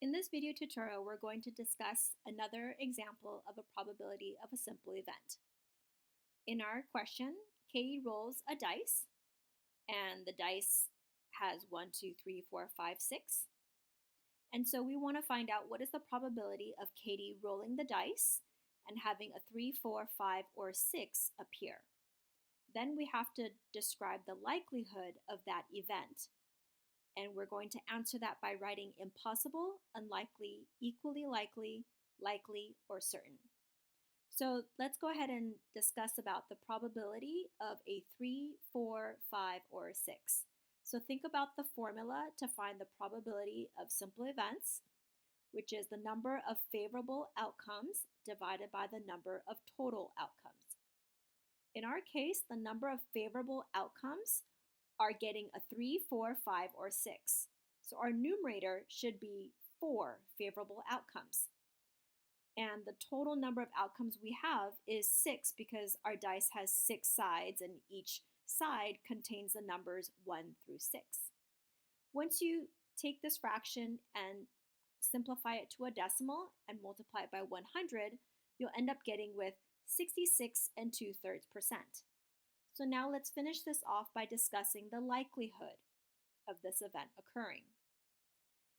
In this video tutorial, we're going to discuss another example of a probability of a simple event. In our question, Katie rolls a dice, and the dice has 1, 2, 3, 4, 5, 6. And so we want to find out what is the probability of Katie rolling the dice and having a 3, 4, 5, or 6 appear. Then we have to describe the likelihood of that event. And we're going to answer that by writing impossible, unlikely, equally likely, likely, or certain. So let's go ahead and discuss about the probability of a 3, 4, 5, or 6. So think about the formula to find the probability of simple events, which is the number of favorable outcomes divided by the number of total outcomes. In our case, the number of favorable outcomes are getting a 3, 4, 5, or 6. So our numerator should be 4 favorable outcomes. And the total number of outcomes we have is 6 because our dice has 6 sides and each side contains the numbers 1 through 6. Once you take this fraction and simplify it to a decimal and multiply it by 100, you'll end up getting with 66 and 2/3%. So now let's finish this off by discussing the likelihood of this event occurring.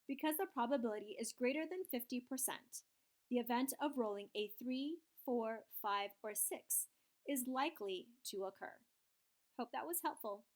Because the probability is greater than 50%, the event of rolling a 3, 4, 5, or 6 is likely to occur. Hope that was helpful.